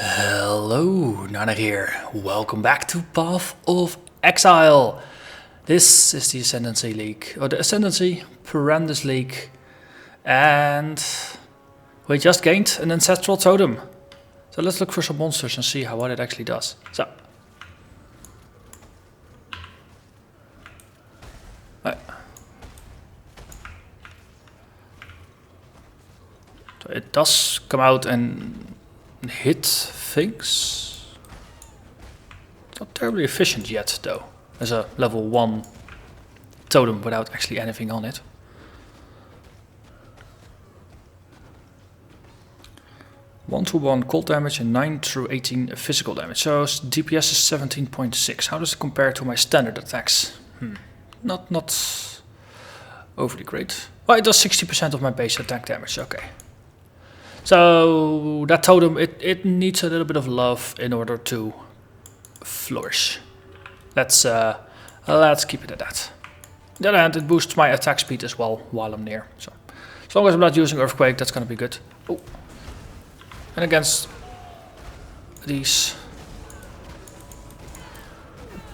Hello, Narnach here. Welcome back to Path of Exile. This is the Ascendancy League, or the Ascendancy Perandus League, and we just gained an Ancestral Totem. So let's look for some monsters and see what it actually does. So it does come out and hit things. It's not terribly efficient yet though, as a level 1 totem without actually anything on it. One-to-one cold damage and 9 through 18 physical damage. So DPS is 17.6. How does it compare to my standard attacks? Not overly great. Well, it does 60% of my base attack damage. Okay. So that totem, it needs a little bit of love in order to flourish. Let's keep it at that. On the other hand, it boosts my attack speed as well while I'm near. So as long as I'm not using Earthquake, that's gonna be good. Oh. And against these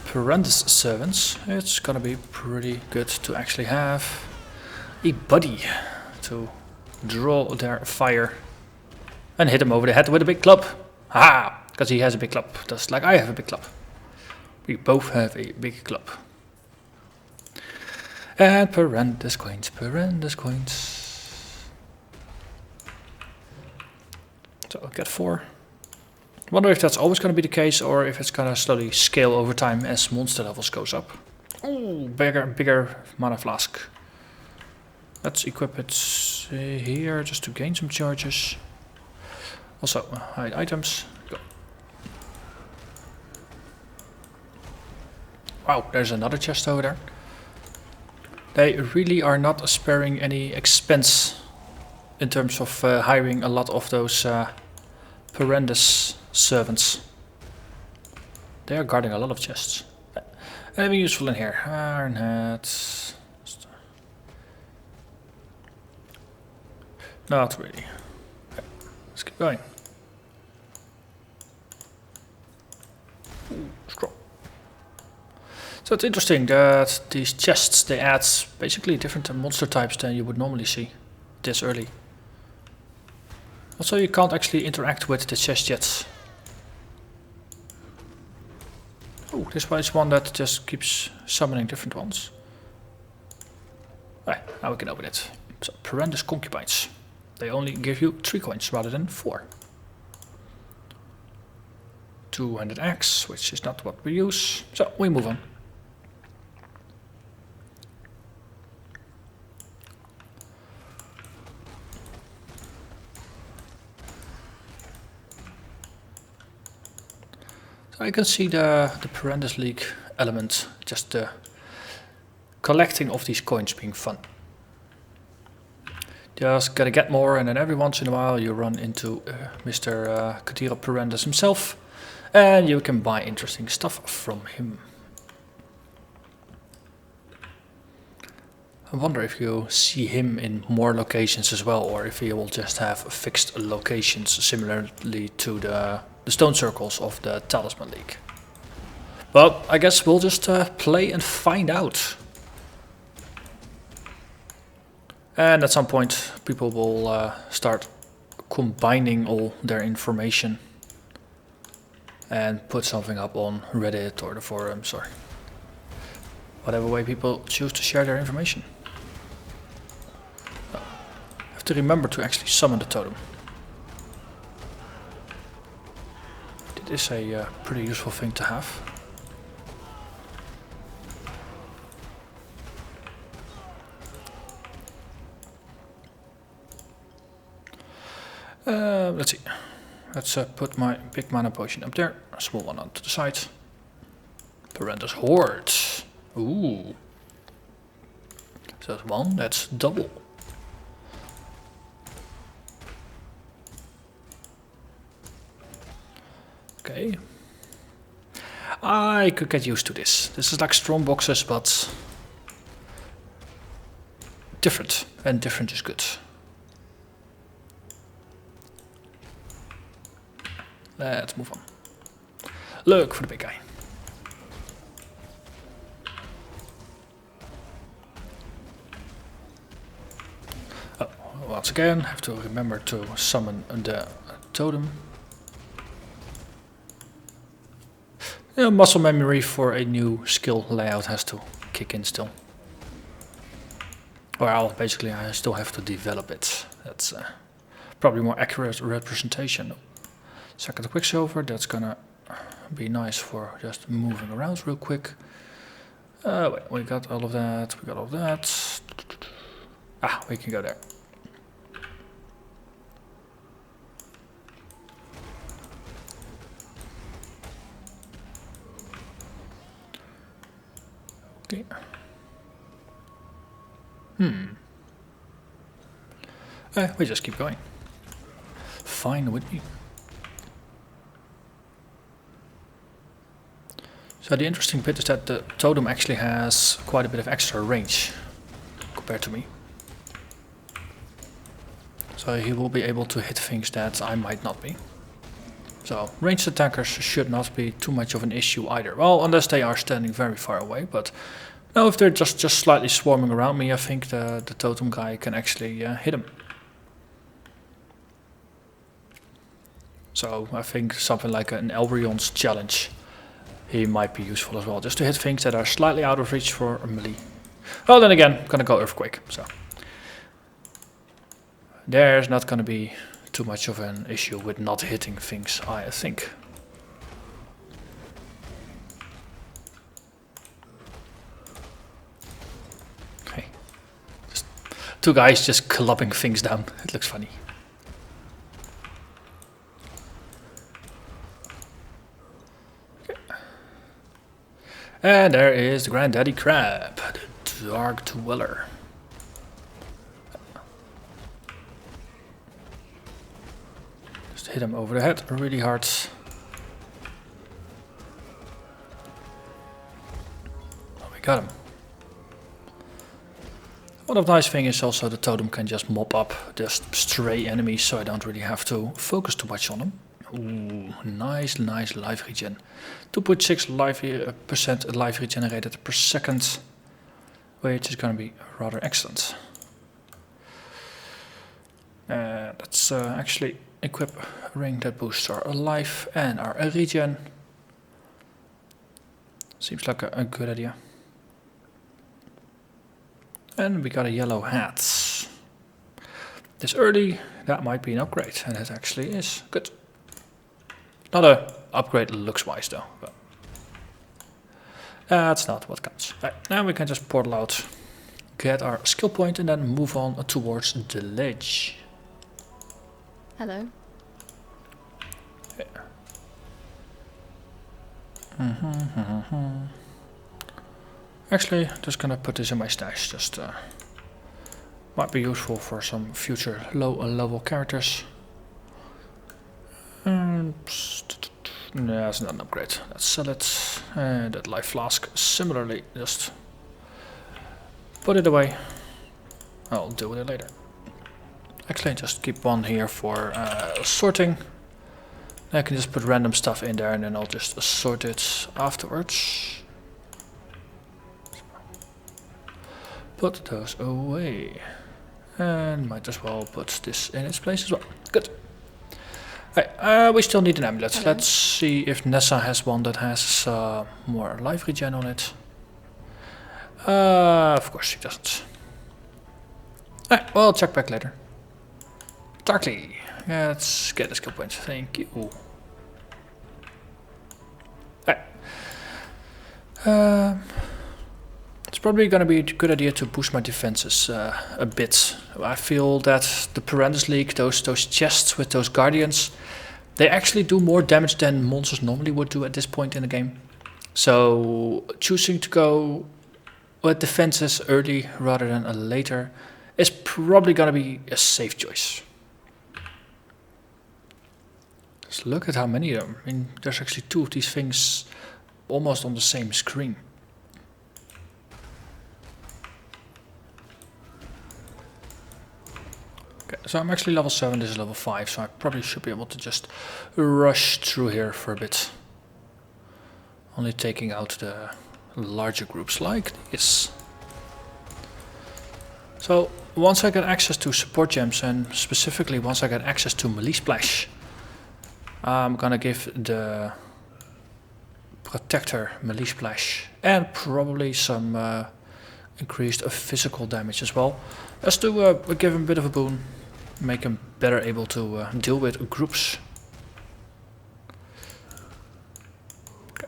Perandus servants, it's gonna be pretty good to actually have a buddy to draw their fire and hit him over the head with a big club. Ha! Because he has a big club, just like I have a big club. We both have a big club. And Perandus coins, Perandus coins. So I'll get 4. I wonder if that's always going to be the case, or if it's going to slowly scale over time as monster levels goes up. Oh, bigger mana flask. Let's equip it here just to gain some charges. Also, hide items. Go. Wow, there's another chest over there. They really are not sparing any expense in terms of hiring a lot of those Perandus servants. They are guarding a lot of chests. Anything useful in here? Iron hat. Not really. Okay, let's keep going. Ooh, strong. So it's interesting that these chests, they add basically different monster types than you would normally see this early. Also, you can't actually interact with the chest yet. Oh, this is one that just keeps summoning different ones. Right, now we can open it. So, Perandus concubines. They only give you 3 coins rather than 4. 200x, which is not what we use. So, we move on. So, you can see the Perandus League element, just the collecting of these coins being fun. Just gotta get more, and then every once in a while you run into Mr. Katira Perandus himself, and you can buy interesting stuff from him. I wonder if you see him in more locations as well, or if he will just have fixed locations similarly to the stone circles of the Talisman League. Well, I guess we'll just play and find out. And at some point people will start combining all their information and put something up on Reddit or the forums or whatever way people choose to share their information. I have to remember to actually summon the totem. It is a pretty useful thing to have. Let's see. Let's put my big mana potion up there, a small one onto the side. Perandus Horde. Ooh. So that's 1, that's double. Okay. I could get used to this. This is like strong boxes, but different. And different is good. let's move on. Look for the big guy. Oh, once again, have to remember to summon the totem. Yeah, muscle memory for a new skill layout has to kick in still. Well, basically I still have to develop it. That's probably more accurate representation. Second Quicksilver, that's gonna be nice for just moving around real quick. Wait, we got all of that, we got all of that. Ah, we can go there. Okay. We just keep going. Fine with me. So the interesting bit is that the totem actually has quite a bit of extra range compared to me. So he will be able to hit things that I might not be. So ranged attackers should not be too much of an issue either. Well, unless they are standing very far away, but no, if they're just slightly swarming around me, I think the totem guy can actually hit him. So I think something like an Elbrion's challenge, he might be useful as well, just to hit things that are slightly out of reach for a melee. Well, then again, I'm gonna go Earthquake, so there's not gonna be too much of an issue with not hitting things, I think. Okay, just two guys just clubbing things down. It looks funny. Okay. And there is the Granddaddy Crab, the Dark Dweller. Hit him over the head really hard. Oh, we got him. One of the nice things is also the totem can just mop up just stray enemies, so I don't really have to focus too much on them. Ooh, nice life regen. 2.6 percent life regenerated per second, which is going to be rather excellent. Let's actually equip a ring that boosts our life and our regen. Seems like a good idea. And we got a yellow hat. This early, that might be an upgrade, and it actually is good. Not an upgrade looks wise though, but that's not what counts. Right, now we can just portal out, get our skill point, and then move on towards the ledge. Hello. Actually, just gonna put this in my stash. Just might be useful for some future low level characters. No, it's not an upgrade. Let's sell it. And that life flask, similarly, just put it away. I'll deal with it later. Actually, just keep one here for sorting. I can just put random stuff in there and then I'll just sort it afterwards. Put those away. And might as well put this in its place as well. Good. Right, we still need an amulet. Hello. Let's see if Nessa has one that has more life regen on it. Of course she doesn't. Alright, well, check back later. Darkly. Yeah, let's get the skill point. Thank you. Alright. It's probably going to be a good idea to boost my defenses a bit. I feel that the Perandus League, those chests with those guardians, they actually do more damage than monsters normally would do at this point in the game. So choosing to go with defenses early rather than later is probably going to be a safe choice. Just look at how many of them. I mean, there's actually two of these things almost on the same screen. Okay. So I'm actually level 7, this is level 5, so I probably should be able to just rush through here for a bit. Only taking out the larger groups like this. So once I get access to support gems, and specifically once I get access to melee splash, I'm gonna give the protector melee splash and probably some increased physical damage as well, just to give him a bit of a boon, make him better able to deal with groups. Okay.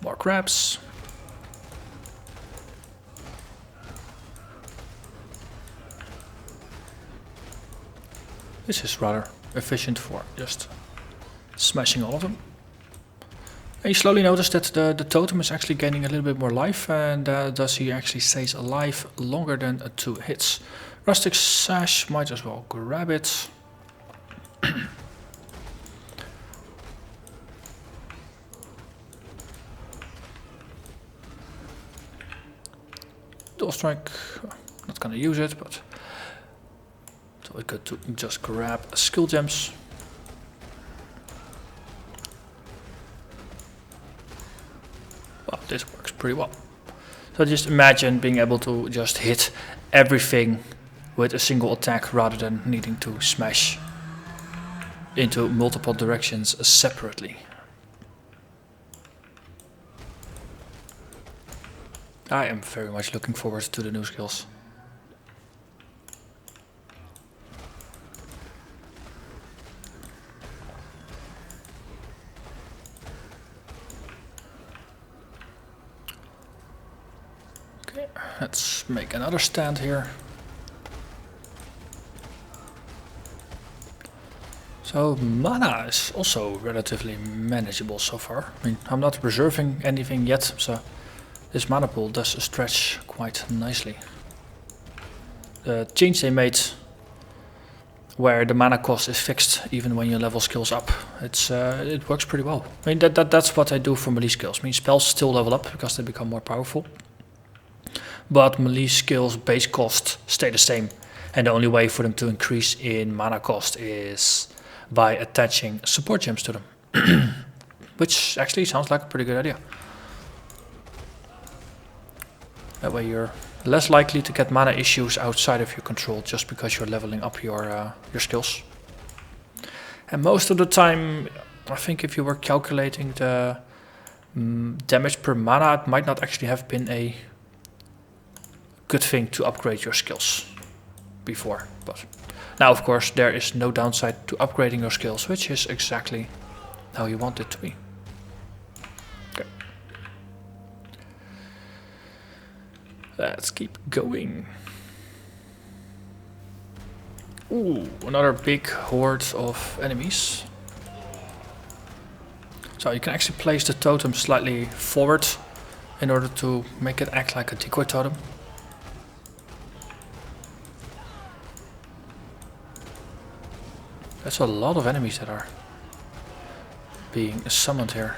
More crabs. This is rather efficient for just smashing all of them. And you slowly notice that the totem is actually gaining a little bit more life, and thus he actually stays alive longer than 2 hits. Rustic Sash, might as well grab it. Dual Strike, not gonna use it, but it's always good to just grab skill gems. Well, this works pretty well. So just imagine being able to just hit everything with a single attack rather than needing to smash into multiple directions separately. I am very much looking forward to the new skills. Okay, let's make another stand here. So mana is also relatively manageable so far. I mean, I'm not reserving anything yet, so this mana pool does stretch quite nicely. The change they made, where the mana cost is fixed even when you level skills up, it works pretty well. I mean that's what I do for melee skills. I mean spells still level up because they become more powerful, but melee skills base cost stay the same, and the only way for them to increase in mana cost is by attaching support gems to them, which actually sounds like a pretty good idea. That way you're less likely to get mana issues outside of your control just because you're leveling up your skills. And most of the time, I think if you were calculating the damage per mana, it might not actually have been a good thing to upgrade your skills before. But now, of course, there is no downside to upgrading your skills, which is exactly how you want it to be. Okay. Let's keep going. Ooh, another big horde of enemies. So you can actually place the totem slightly forward in order to make it act like a decoy totem. That's a lot of enemies that are being summoned here.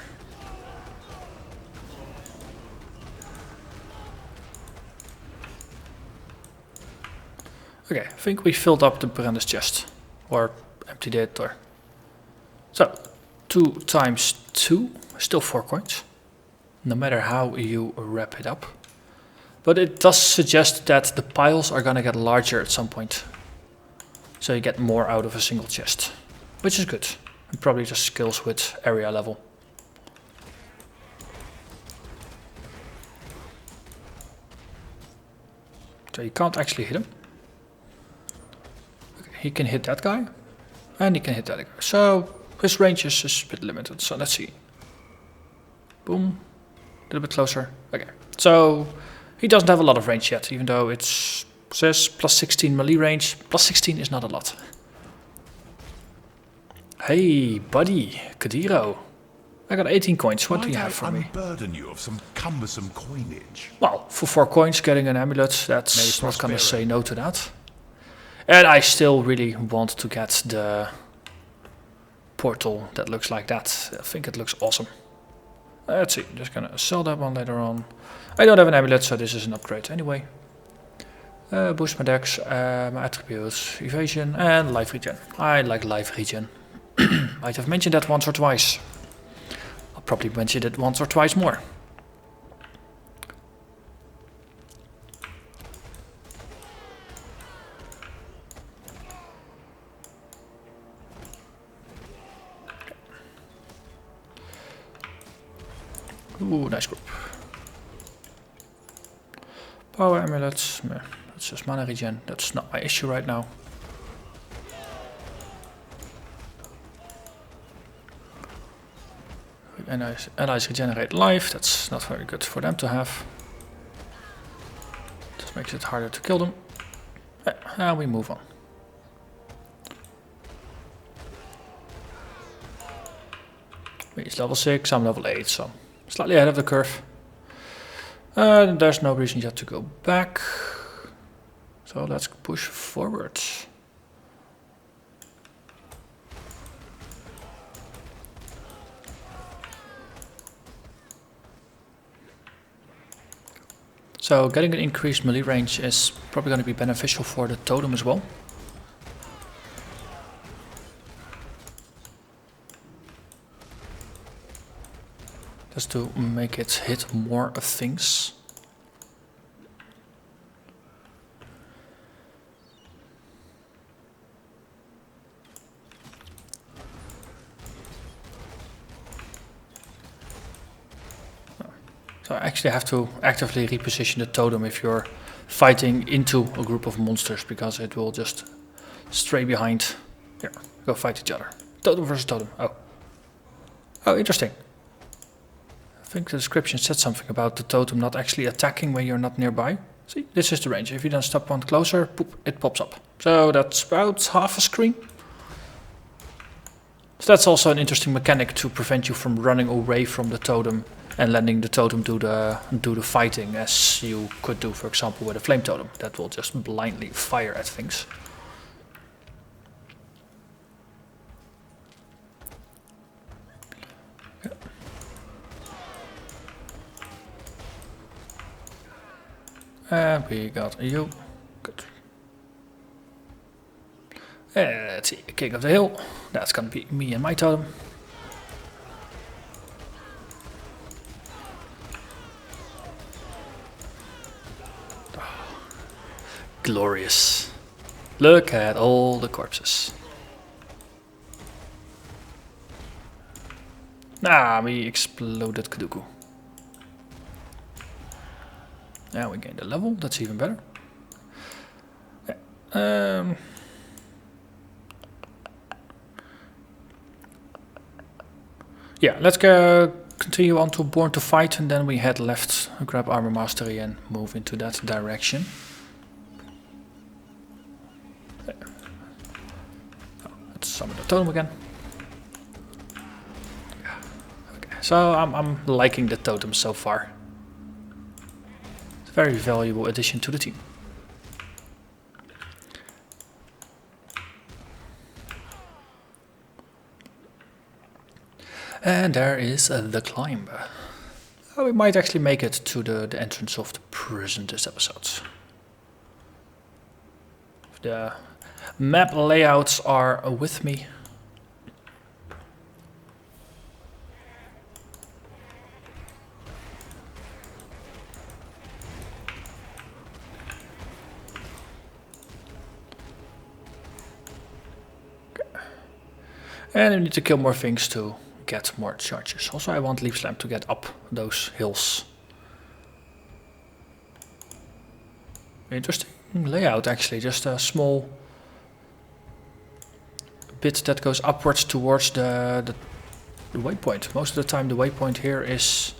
Okay, I think we filled up the Perandus chest, or emptied it, or... So, 2 times 2, still 4 coins, no matter how you wrap it up. But it does suggest that the piles are gonna get larger at some point. So you get more out of a single chest, which is good. And probably just scales with area level. So you can't actually hit him. He can hit that guy, and he can hit that guy. So his range is a bit limited. So let's see. Boom. A little bit closer. Okay. So he doesn't have a lot of range yet, even though it says plus 16 melee range. Plus 16 is not a lot. Hey, buddy. Kadiro. I got 18 coins. What do you have for me? Unburden you of some cumbersome coinage. Well, for 4 coins, getting an amulet, that's not gonna say no to that. And I still really want to get the portal that looks like that. I think it looks awesome. Let's see, just gonna sell that one later on. I don't have an amulet, so this is an upgrade anyway. Boost my dex, my attributes, evasion, and life regen. I like life regen. Might have mentioned that once or twice. I'll probably mention it once or twice more. Ooh, nice group. Power amulets. Meh, that's just mana regen. That's not my issue right now. And allies regenerate life. That's not very good for them to have. Just makes it harder to kill them. And we move on. He's level 6, I'm level 8, so slightly ahead of the curve. There's no reason yet to go back. So let's push forward. So getting an increased melee range is probably going to be beneficial for the totem as well. Just to make it hit more things. So I actually have to actively reposition the totem if you're fighting into a group of monsters, because it will just stray behind. Here, go fight each other. Totem versus totem. Oh, interesting. I think the description said something about the totem not actually attacking when you're not nearby. See, this is the range. If you then step one closer, poop, it pops up. So that's about half a screen. So that's also an interesting mechanic to prevent you from running away from the totem and letting the totem do the fighting, as you could do, for example, with a flame totem. That will just blindly fire at things. And we got you. Good. Let's see, King of the Hill. That's gonna be me and my totem. Glorious. Look at all the corpses. Ah, we exploded Kaduku. Now we gained a level, that's even better. Yeah, let's go continue on to Born to Fight, and then we head left, grab Armor Mastery and move into that direction. Let's summon the totem again. Okay, so I'm liking the totem so far. Very valuable addition to the team. And there is the climb. Oh, we might actually make it to the entrance of the prison this episode. The map layouts are with me. And we need to kill more things to get more charges. Also, I want Leaf Slam to get up those hills. Interesting layout, actually. Just a small bit that goes upwards towards the waypoint. Most of the time the waypoint here is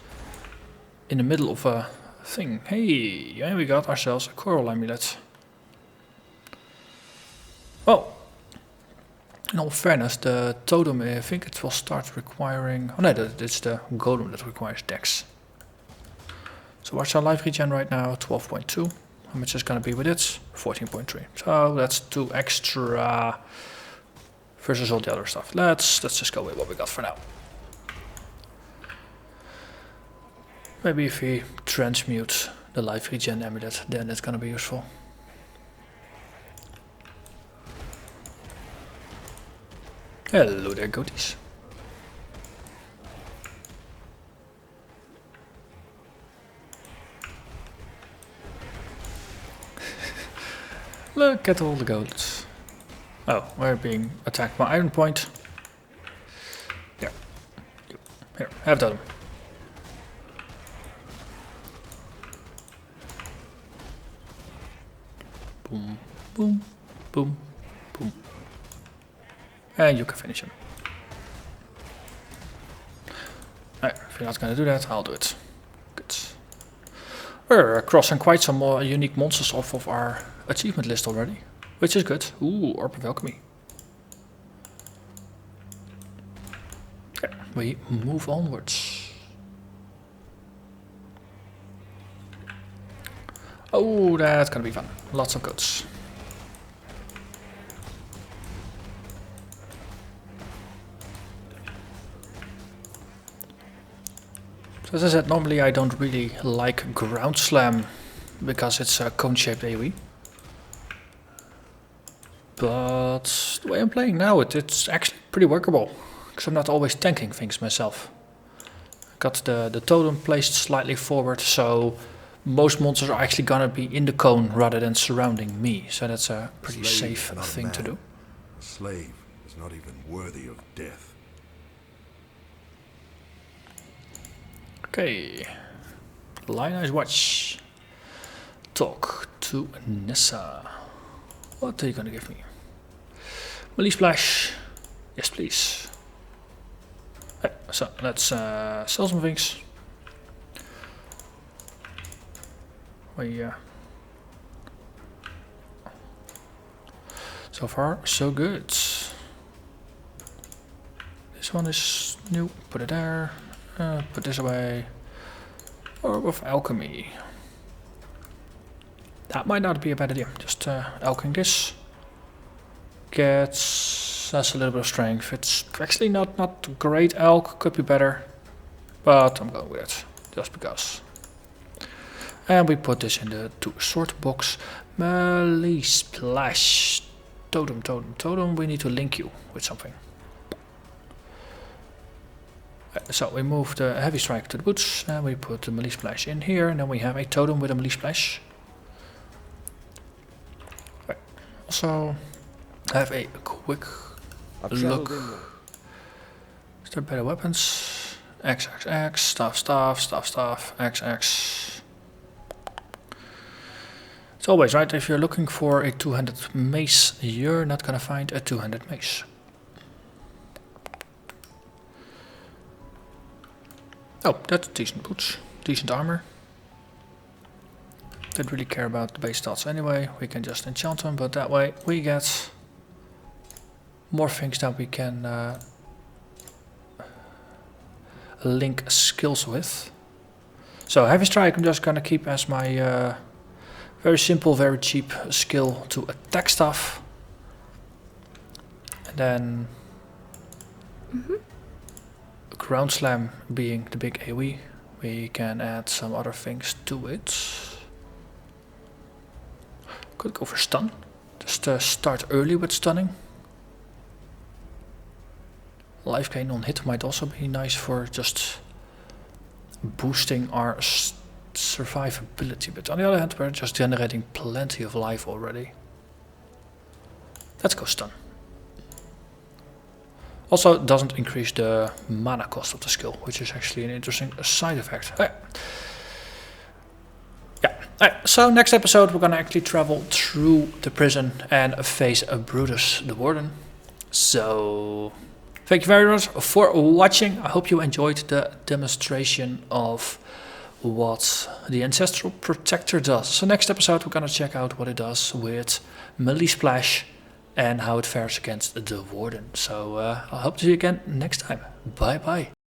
in the middle of a thing. Hey, and we got ourselves a coral amulet. Oh. In all fairness, the totem, I think it will start requiring... Oh no, it's the golem that requires dex. So what's our life regen right now? 12.2. How much is going to be with it? 14.3. So that's 2 extra versus all the other stuff. Let's just go with what we got for now. Maybe if we transmute the life regen amulet, then it's gonna be useful. Hello there, goaties. Look at all the goats. Oh, we're being attacked by Iron Point. Here. Here, have that. Boom, boom, boom, boom. And you can finish him. Alright, if you're not gonna do that, I'll do it. Good. We're crossing quite some more unique monsters off of our achievement list already, which is good. Ooh, Orb of Alchemy. Okay, we move onwards. Oh, that's gonna be fun. Lots of goats. So as I said, normally I don't really like Ground Slam because it's a cone-shaped AoE. But the way I'm playing now, it's actually pretty workable. Because I'm not always tanking things myself. Got the totem placed slightly forward, so most monsters are actually gonna be in the cone rather than surrounding me. So that's a pretty safe thing to do. A slave is not even worthy of death. Okay. Lion Eyes Watch. Talk to Nessa. What are you gonna give me? Melee Splash. Yes, please. Okay, so let's sell some things. So far, so good. This one is new. Put it there. Put this away. Orb of Alchemy. That might not be a bad idea. Just alching this. Gets us a little bit of strength. It's actually not great alch. Could be better. But I'm going with it. Just because. And we put this in the sword box. Melee Splash. Totem, totem, totem. We need to link you with something. So we move the heavy strike to the boots, and we put the melee splash in here, and then we have a totem with a melee splash. Right. Also, have a quick look. Is there better weapons? XXX, staff, staff, staff, staff, XX. It's always right, if you're looking for a 200 mace, you're not gonna find a 200 mace. Oh, that's decent boots, decent armor. Don't really care about the base stats anyway, we can just enchant them, but that way we get more things that we can link skills with. So heavy strike I'm just gonna keep as my very simple, very cheap skill to attack stuff. And then Ground Slam being the big AoE, we can add some other things to it. Could go for stun, just start early with stunning. Life gain on hit might also be nice for just boosting our survivability, but on the other hand we're just generating plenty of life already. Let's go stun. Also, it doesn't increase the mana cost of the skill, which is actually an interesting side effect. Yeah. So next episode we're gonna actually travel through the prison and face Brutus the Warden. So thank you very much for watching. I hope you enjoyed the demonstration of what the Ancestral Protector does. So next episode we're gonna check out what it does with Melee Splash and how it fares against the Warden. So I hope to see you again next time. Bye bye.